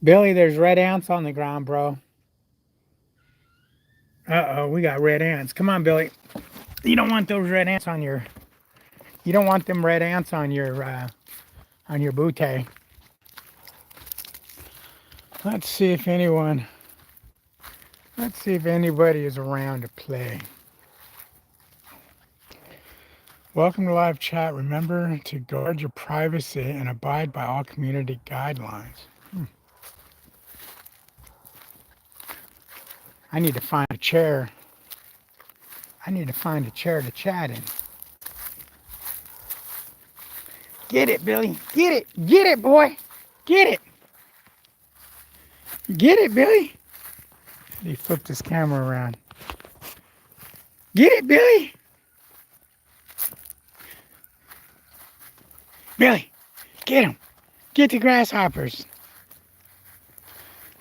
Billy, there's red ants on the ground, bro. Uh-oh, we got red ants. Come on, Billy. You don't want those red ants on your. You don't want them red ants on your bootay. Let's see if anyone. Let's see if anybody is around to play. Welcome to live chat. Remember to guard your privacy and abide by all community guidelines. I need to find a chair. I need to find a chair to chat in. Get it, Billy. Get it. Get it, boy. Get it. Get it, Billy. He flipped his camera around. Get it, Billy. Billy, get him. Get the grasshoppers.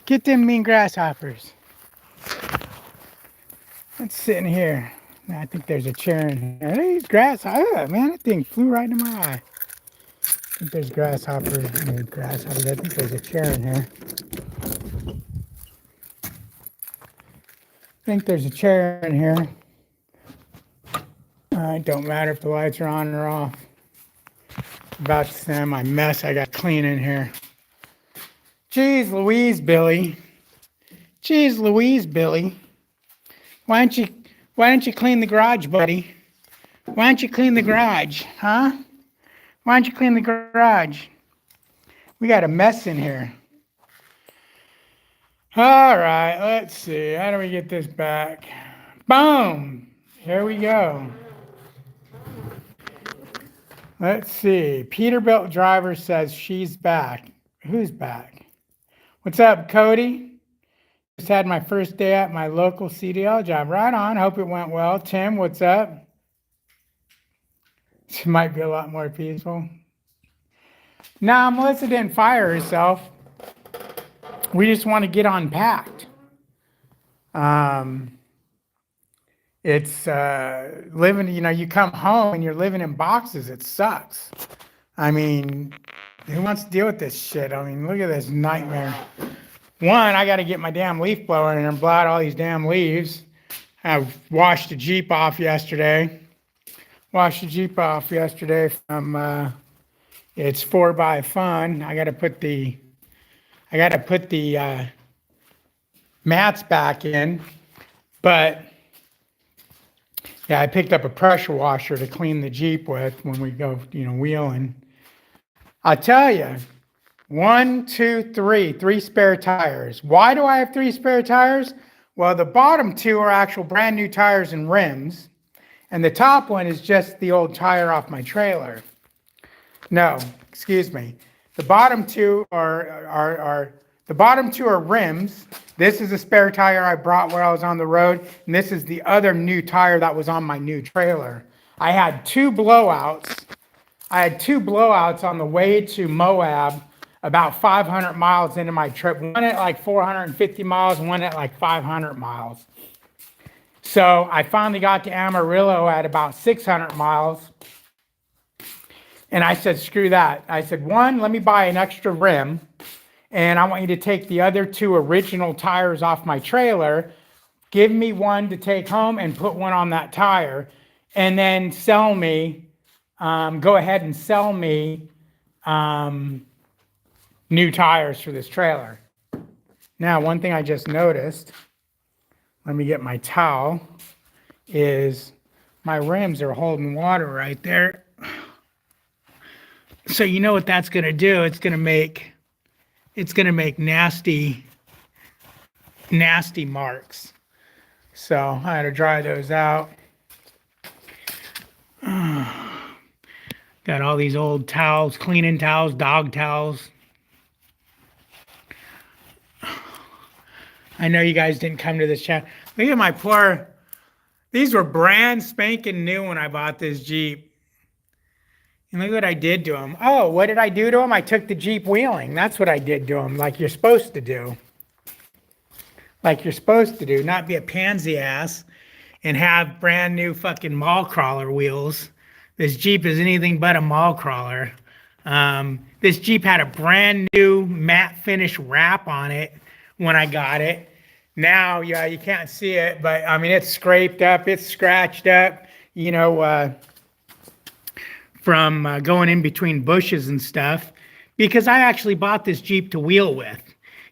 Get them mean grasshoppers. Let's sit in here. I think there's a chair in here. These grasshoppers. Oh, man, that thing flew right into my eye. I think there's grasshoppers. Grasshoppers. I think there's a chair in here. I think there's a chair in here. It don't matter if the lights are on or off. About to send my mess I got clean in here. Jeez Louise, Billy. Jeez Louise, Billy. Why don't you clean the garage, buddy? Why don't you clean the garage, huh? Why don't you clean the garage? We got a mess in here. All right, let's see. How do we get this back? Boom! Here we go. Let's see. Peterbilt driver says she's back. Who's back? What's up, Cody? Just had my first day at my local CDL job. Right on. Hope it went well. Tim, what's up? She might be a lot more peaceful. Nah, Melissa didn't fire herself. We just want to get unpacked. It's living, you come home and you're living in boxes. It sucks. I mean, who wants to deal with this shit? I mean, look at this nightmare. One, I got to get my damn leaf blower in here and blow out all these damn leaves. I washed the Jeep off yesterday. From, it's 4x Fun. I got to put the mats back in, but yeah, I picked up a pressure washer to clean the Jeep with when we go, wheeling. I'll tell you, 1, 2, 3, 3 spare tires. Why do I have 3 spare tires? Well, the bottom 2 are actual brand new tires and rims, and the top one is just the old tire off my trailer. No, excuse me. The bottom 2 are rims. This is a spare tire I brought where I was on the road, and this is the other new tire that was on my new trailer. I had 2 blowouts. On the way to Moab, about 500 miles into my trip. One at like 450 miles, one at like 500 miles. So I finally got to Amarillo at about 600 miles. And I said, screw that. I said, one, let me buy an extra rim. And I want you to take the other 2 original tires off my trailer. Give me one to take home and put one on that tire. And then sell me, go ahead and sell me new tires for this trailer. Now, one thing I just noticed, let me get my towel, is my rims are holding water right there. So you know what that's going to do? It's going to make nasty marks. So I had to dry those out. Got all these old towels, cleaning towels, dog towels. I know you guys didn't come to this chat. Look at my poor, these were brand spanking new when I bought this Jeep. And look what I did to them. Oh, what did I do to them? I took the Jeep wheeling. That's what I did to them, like you're supposed to do. Not be a pansy ass and have brand new fucking mall crawler wheels. This Jeep is anything but a mall crawler. This Jeep had a brand new matte finish wrap on it when I got it. Now, yeah, you can't see it, but I mean, it's scraped up, it's scratched up, you know, from going in between bushes and stuff, because I actually bought this Jeep to wheel with.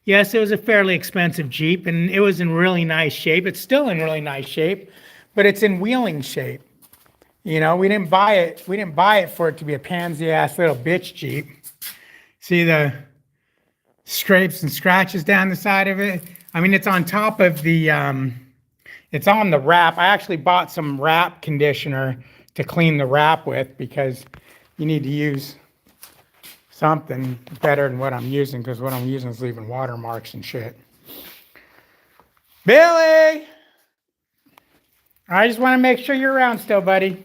Yes, it was a fairly expensive Jeep, and it was in really nice shape. It's still in really nice shape, but it's in wheeling shape. You know, we didn't buy it. We didn't buy it for it to be a pansy-ass little bitch Jeep. See the scrapes and scratches down the side of it? I mean, it's on top of the, it's on the wrap. I actually bought some wrap conditioner to clean the wrap with, because you need to use something better than what I'm using, because what I'm using is leaving watermarks and shit. Billy! I just want to make sure you're around still, buddy.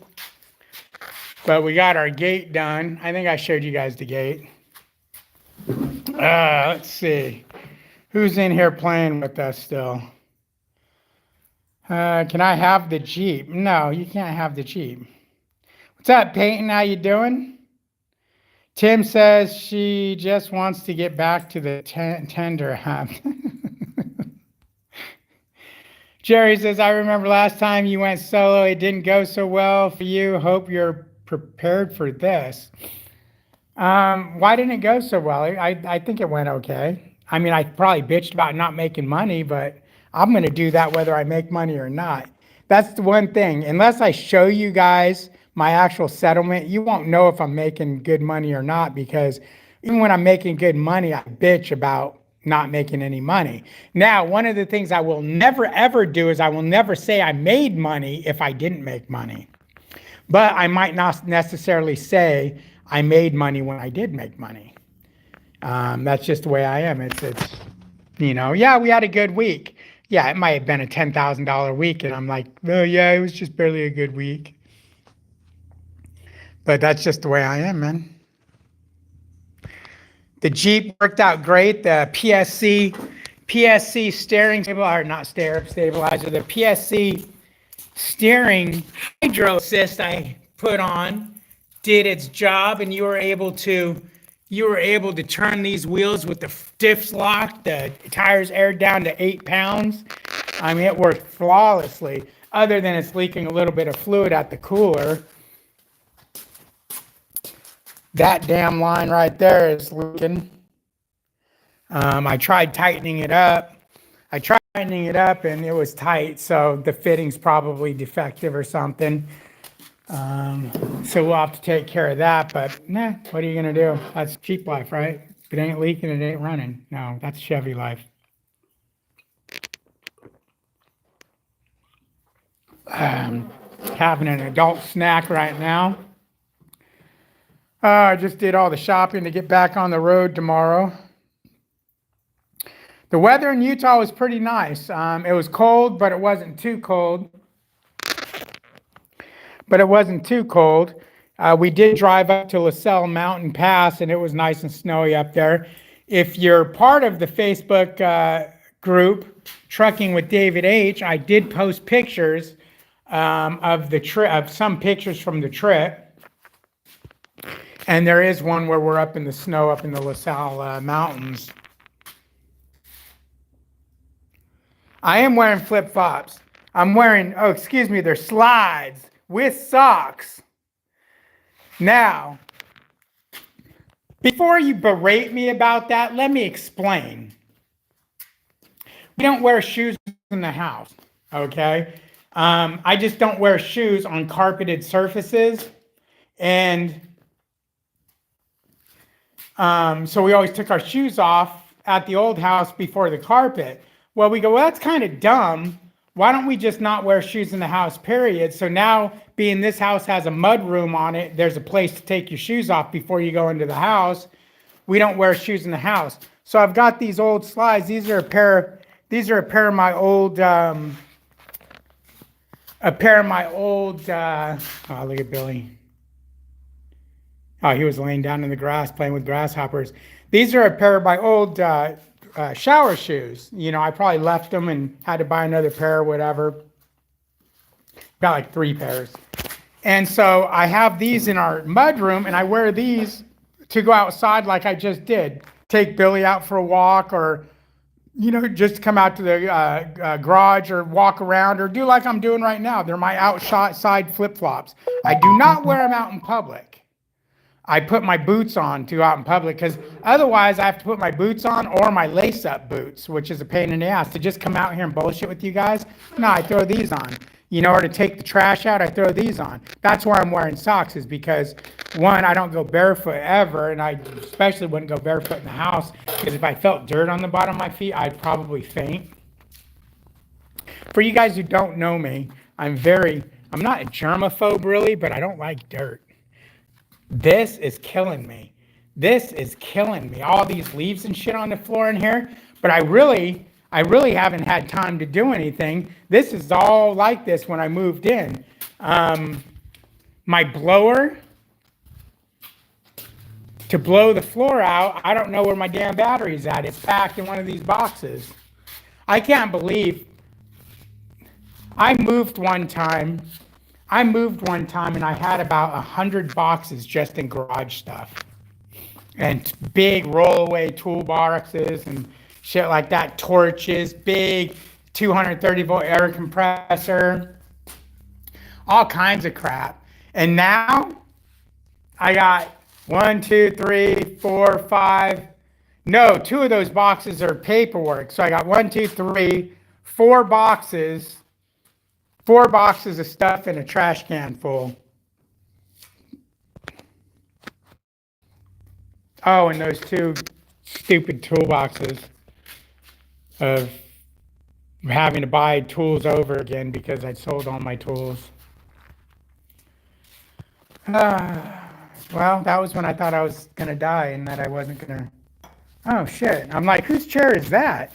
But we got our gate done. I think I showed you guys the gate. Let's see. Who's in here playing with us still? Can I have the Jeep? No, you can't have the Jeep. What's up, Peyton? How you doing? Tim says she just wants to get back to the tender hub. Jerry says, I remember last time you went solo, it didn't go so well for you. Hope you're prepared for this. Why didn't it go so well? I think it went okay. I mean, I probably bitched about not making money, but I'm going to do that whether I make money or not. That's the one thing. Unless I show you guys my actual settlement, you won't know if I'm making good money or not, because even when I'm making good money, I bitch about not making any money. Now, one of the things I will never ever do is I will never say I made money if I didn't make money. But I might not necessarily say I made money when I did make money. That's just the way I am. It's you know, yeah, we had a good week. Yeah, it might have been a $10,000 week, and I'm like, oh yeah, it was just barely a good week. But that's just the way I am, man. The Jeep worked out great. The PSC steering stabilizer, the PSC steering hydro assist I put on did its job, and you were able to turn these wheels with the diffs locked. The tires aired down to 8 pounds. I mean, it worked flawlessly, other than it's leaking a little bit of fluid at the cooler. That damn line right there is leaking. I tried tightening it up. And it was tight, so the fitting's probably defective or something. So we'll have to take care of that, but nah, what are you gonna do? That's Jeep life, right? If it ain't leaking, it ain't running. No, that's Chevy life. Having an adult snack right now. I just did all the shopping to get back on the road tomorrow. The weather in Utah was pretty nice. It was cold, but it wasn't too cold. We did drive up to LaSalle Mountain Pass, and it was nice and snowy up there. If you're part of the Facebook group, Trucking with David H., I did post pictures of the trip, of some pictures from the trip. And there is one where we're up in the snow, up in the LaSalle Mountains. I am wearing flip-flops. They're slides with socks. Now, before you berate me about that, let me explain. We don't wear shoes in the house, okay? I just don't wear shoes on carpeted surfaces. And so we always took our shoes off at the old house before the carpet. Well, we go, well, that's kind of dumb. Why don't we just not wear shoes in the house, period? So now, being this house has a mud room on it, there's a place to take your shoes off before you go into the house. We don't wear shoes in the house. So I've got these old slides. These are a pair of my old, oh, look at Billy. Oh, he was laying down in the grass playing with grasshoppers. These are a pair of my old shower shoes. You know, I probably left them and had to buy another pair or whatever. Got like 3 pairs. And so I have these in our mud room, and I wear these to go outside like I just did. Take Billy out for a walk, or, just come out to the garage or walk around or do like I'm doing right now. They're my outside flip-flops. I do not wear them out in public. I put my boots on to go out in public, because otherwise I have to put my boots on or my lace-up boots, which is a pain in the ass. To just come out here and bullshit with you guys, no, I throw these on. Or to take the trash out, I throw these on. That's why I'm wearing socks, is because, one, I don't go barefoot ever, and I especially wouldn't go barefoot in the house, because if I felt dirt on the bottom of my feet, I'd probably faint. For you guys who don't know me, I'm not a germaphobe really, but I don't like dirt. This is killing me. This is killing me. All these leaves and shit on the floor in here. But I really haven't had time to do anything. This is all like this when I moved in. My blower to blow the floor out, I don't know where my damn battery's at. It's packed in one of these boxes. I can't believe I moved one time and I had about 100 boxes just in garage stuff. And big rollaway toolboxes and shit like that. Torches, big 230 volt air compressor. All kinds of crap. And now I got 1, 2, 3, 4, 5. No, 2 of those boxes are paperwork. So I got 1, 2, 3, 4 boxes. 4 boxes of stuff in a trash can full. Oh, and those 2 stupid toolboxes of having to buy tools over again because I sold all my tools. Well, that was when I thought I was going to die and that I wasn't going to. Oh, shit. I'm like, whose chair is that?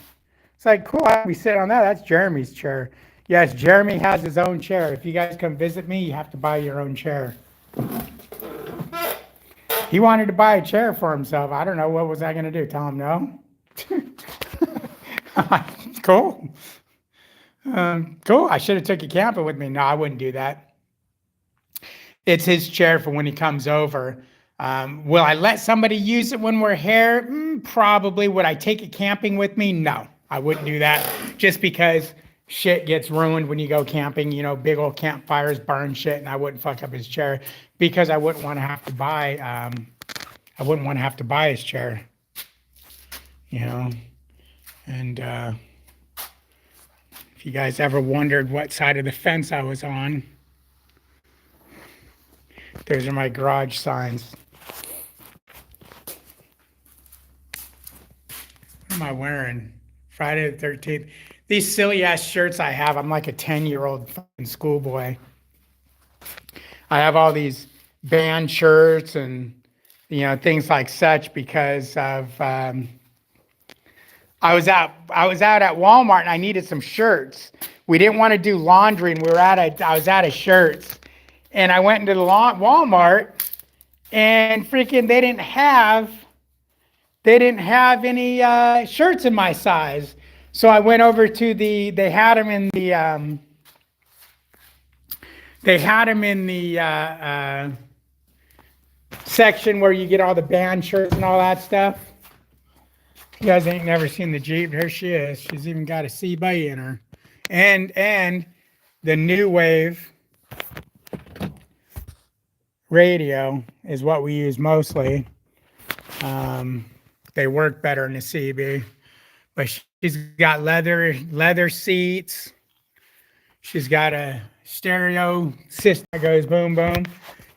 It's like, cool, I'll be sitting on that. That's Jeremy's chair. Yes, Jeremy has his own chair. If you guys come visit me, you have to buy your own chair. He wanted to buy a chair for himself. I don't know. What was I going to do? Tell him no? Cool. Cool. I should have took you camping with me. No, I wouldn't do that. It's his chair for when he comes over. Will I let somebody use it when we're here? Probably. Would I take it camping with me? No, I wouldn't do that. Just because shit gets ruined when you go camping, big old campfires burn shit, and I wouldn't fuck up his chair because I wouldn't want to have to buy his chair, and if you guys ever wondered what side of the fence I was on, those are my garage signs. What am I wearing? Friday the 13th. These silly ass shirts I have, I'm like a 10-year-old fucking schoolboy. I have all these band shirts and, things like such because of, I was out at Walmart and I needed some shirts. We didn't want to do laundry and I was out of shirts. And I went into the Walmart and freaking they didn't have any shirts in my size. So I went over to they had them in the section where you get all the band shirts and all that stuff. You guys ain't never seen the Jeep. There she is. She's even got a CB in her. And the New Wave radio is what we use mostly. They work better in the CB. But she's got leather seats. She's got a stereo system that goes boom, boom.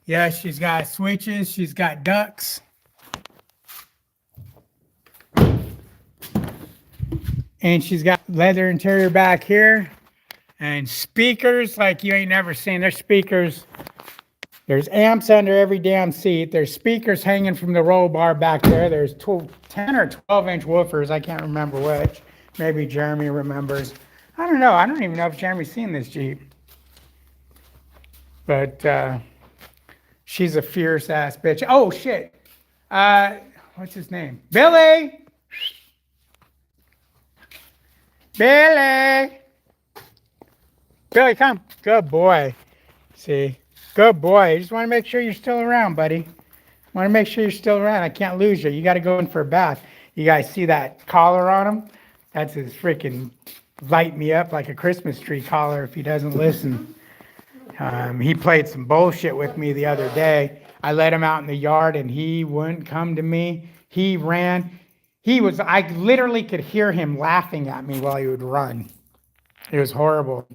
Yeah, she's got switches. She's got ducks. And she's got leather interior back here. And speakers like you ain't never seen. There's speakers. There's amps under every damn seat. There's speakers hanging from the roll bar back there. There's 10 or 12-inch woofers. I can't remember which. Maybe Jeremy remembers. I don't know. I don't even know if Jeremy's seen this Jeep. But she's a fierce-ass bitch. Oh, shit. What's his name? Billy! Billy! Billy, come. Good boy. See? Good boy. I just want to make sure you're still around, buddy. Want to make sure you're still around. I can't lose you. You got to go in for a bath. You guys see that collar on him? That's his freaking light me up like a Christmas tree collar if he doesn't listen. He played some bullshit with me the other day. I let him out in the yard and he wouldn't come to me. He ran. I literally could hear him laughing at me while he would run. It was horrible.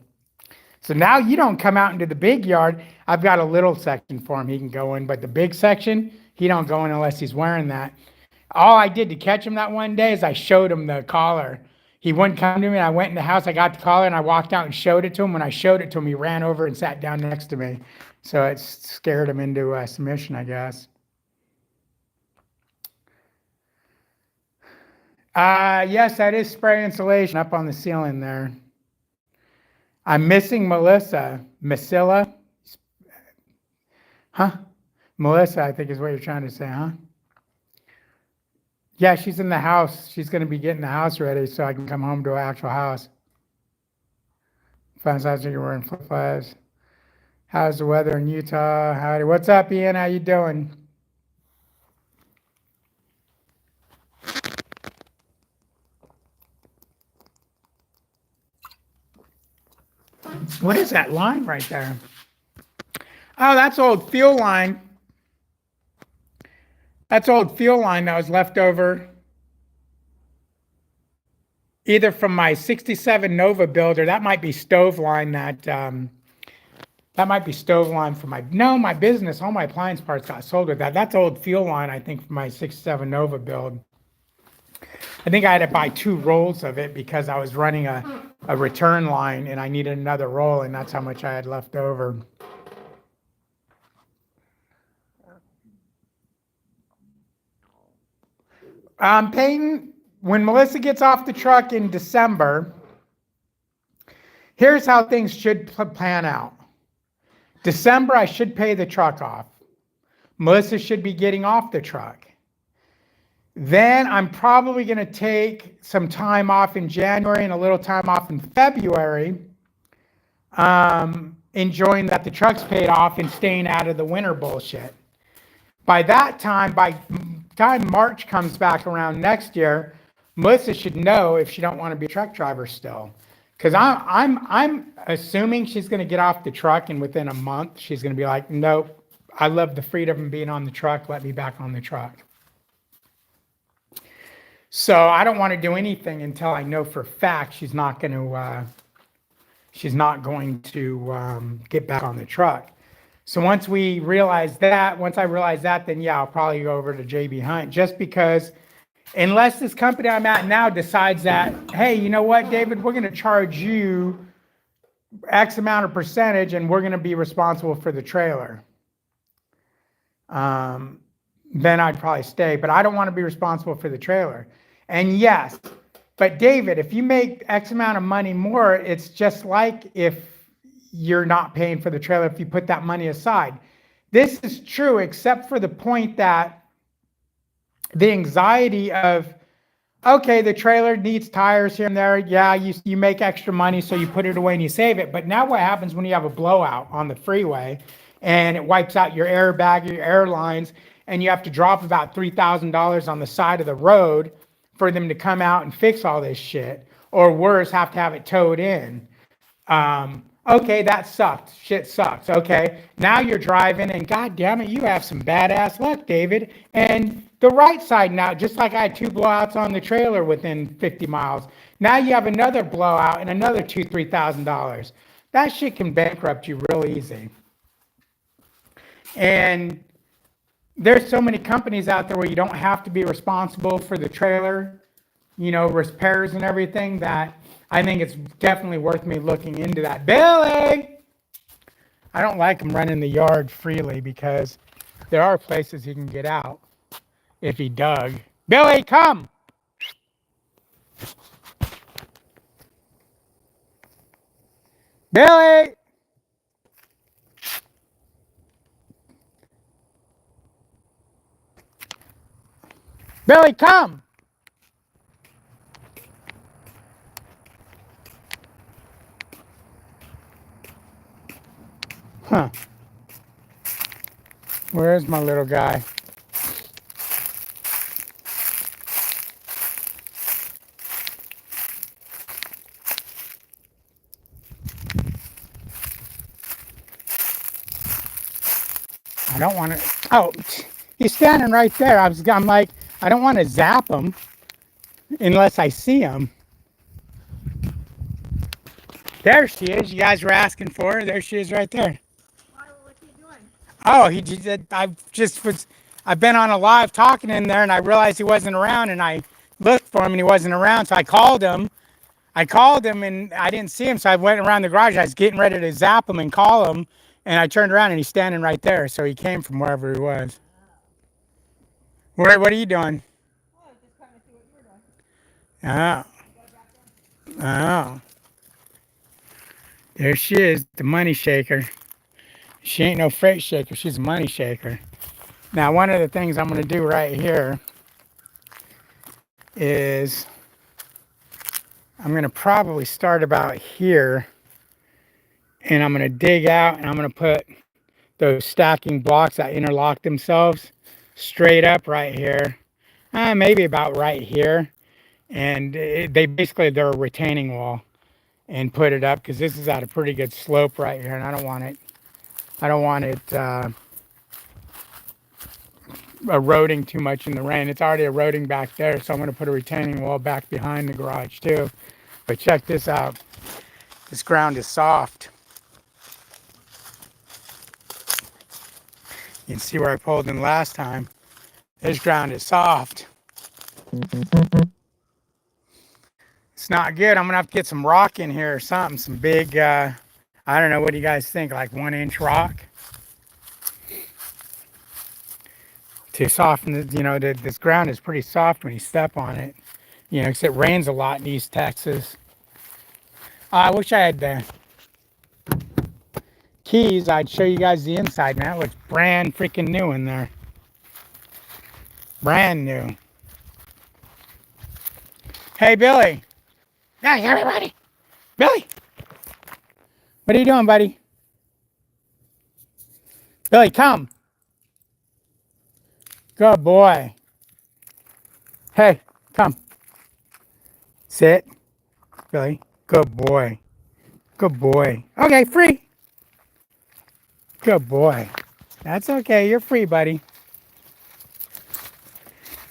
So now you don't come out into the big yard. I've got a little section for him he can go in, but the big section, he don't go in unless he's wearing that. All I did to catch him that one day is I showed him the collar. He wouldn't come to me. I went in the house, I got the collar, and I walked out and showed it to him. When I showed it to him, he ran over and sat down next to me. So it scared him into submission, I guess. Yes, that is spray insulation up on the ceiling there. I'm missing Melissa. Masilla? Huh? Melissa, I think is what you're trying to say, huh? Yeah, she's in the house. She's going to be getting the house ready so I can come home to an actual house. Sounds like you're wearing flip-flops. How's the weather in Utah? Howdy. What's up, Ian? How you doing? What is that line right there? Oh, that's old fuel line. That's old fuel line that was left over either from my 67 Nova build, or that might be stove line that might be stove line for my business. All my appliance parts got sold with that. That's old fuel line, I think, for my 67 Nova build. I think I had to buy 2 rolls of it because I was running a return line and I needed another roll, and that's how much I had left over. Peyton, when Melissa gets off the truck in December, here's how things should plan out. December, I should pay the truck off. Melissa should be getting off the truck. Then I'm probably going to take some time off in January and a little time off in February, enjoying that the truck's paid off and staying out of the winter bullshit. By time March comes back around next year, Melissa should know if she don't want to be a truck driver still. Because I'm assuming she's going to get off the truck and within a month she's going to be like, nope, I love the freedom of being on the truck. Let me back on the truck. So I don't want to do anything until I know for a fact she's not going to get back on the truck. So once I realize that, then yeah, I'll probably go over to JB Hunt, just because unless this company I'm at now decides that, hey, you know what, David, we're going to charge you X amount of percentage and we're going to be responsible for the trailer. Then I'd probably stay, but I don't want to be responsible for the trailer. And yes, but David, if you make X amount of money more, it's just like if you're not paying for the trailer if you put that money aside. This is true, except for the point that the anxiety of, okay, the trailer needs tires here and there. Yeah, you make extra money, so you put it away and you save it. But now what happens when you have a blowout on the freeway and it wipes out your airbag, your airlines, and you have to drop about $3,000 on the side of the road for them to come out and fix all this shit, or worse, have to have it towed in. Okay, that sucked. Shit sucks. Okay, now you're driving, and god damn it, you have some badass luck, David. And the right side now, just like I had 2 blowouts on the trailer within 50 miles, now you have another blowout and another $2,000-$3,000. That shit can bankrupt you real easy. And there's so many companies out there where you don't have to be responsible for the trailer, repairs and everything, that I think it's definitely worth me looking into that. Billy! I don't like him running the yard freely because there are places he can get out if he dug. Billy, come! Billy! Billy, come! Huh. Where's my little guy? I don't want to. Oh, he's standing right there. I'm like, I don't want to zap him unless I see him. There she is. You guys were asking for her. There she is right there. What's he doing? Oh, he just, I've been on a live talking in there and I realized he wasn't around and I looked for him and he wasn't around. So I called him. And I didn't see him. So I went around the garage. I was getting ready to zap him and call him. And I turned around and he's standing right there. So he came from wherever he was. What are you doing? Oh, I was just trying to see what you were doing. Oh, oh. There she is, the money shaker. She ain't no freight shaker. She's a money shaker. Now, one of the things I'm going to do right here is I'm going to probably start about here. And I'm going to dig out and I'm going to put those stacking blocks that interlock themselves straight up right here. Maybe about right here. And they're a retaining wall. And put it up because this is at a pretty good slope right here. And I don't want it eroding too much in the rain. It's already eroding back there, so I'm going to put a retaining wall back behind the garage too. But check this out. This ground is soft. You can see where I pulled in last time. This ground is soft. It's not good. I'm going to have to get some rock in here or something. Some big, I don't know, what do you guys think? Like 1-inch rock? To soften it, this ground is pretty soft when you step on it. Because it rains a lot in East Texas. I wish I had the keys. I'd show you guys the inside, man. It looks brand freaking new in there. Brand new. Hey, Billy. Hey, everybody. Billy. What are you doing, buddy? Billy, come. Good boy. Hey, come. Sit. Billy. Good boy. Good boy. Okay, free. Good boy. That's okay. You're free, buddy.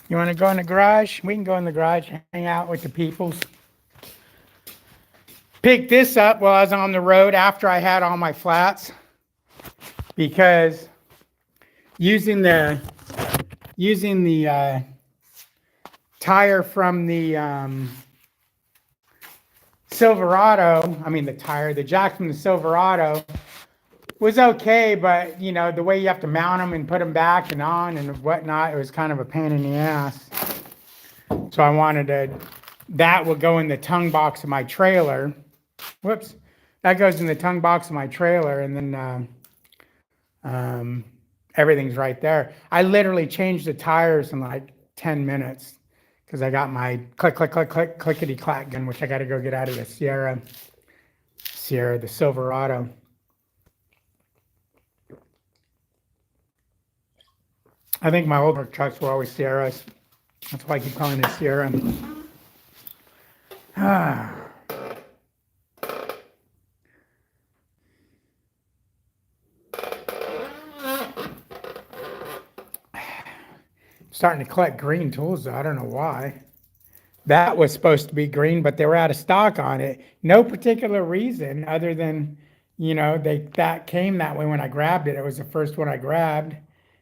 You want to go in the garage? We can go in the garage, hang out with the peoples. Picked this up while I was on the road after I had all my flats because using the tire from the Silverado, the jack from the Silverado was okay, but the way you have to mount them and put them back and on and whatnot, it was kind of a pain in the ass. So I wanted that would go in the tongue box of my trailer. Whoops, that goes in the tongue box of my trailer, and then everything's right there. I literally changed the tires in like 10 minutes because I got my clickety clack gun, which I got to go get out of the the Silverado. I think my old work trucks were always Sierras. That's why I keep calling it Sierra. Starting to collect green tools, though. I don't know why. That was supposed to be green, but they were out of stock on it. No particular reason other than, that came that way when I grabbed it. It was the first one I grabbed.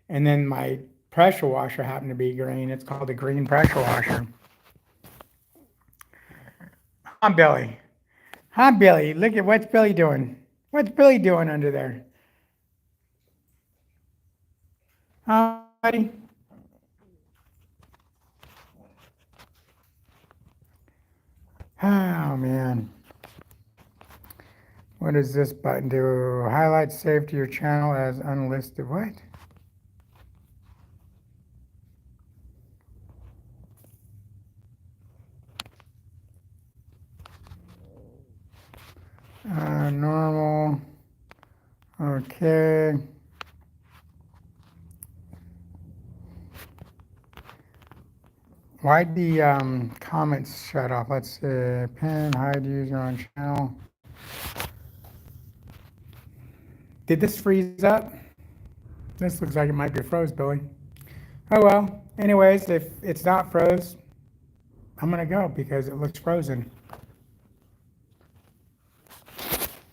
And then my pressure washer happened to be green. It's called a green pressure washer. Hi, Billy. Hi, Billy. Look at what's Billy doing. What's Billy doing under there? Hi, buddy. Oh, man. What does this button do? Highlight save to your channel as unlisted. What? Normal. Okay. Why'd the comments shut off? Let's see. Pin, hide user on channel. Did this freeze up? This looks like it might be froze, Billy. Oh well. Anyways, if it's not froze, I'm gonna go because it looks frozen.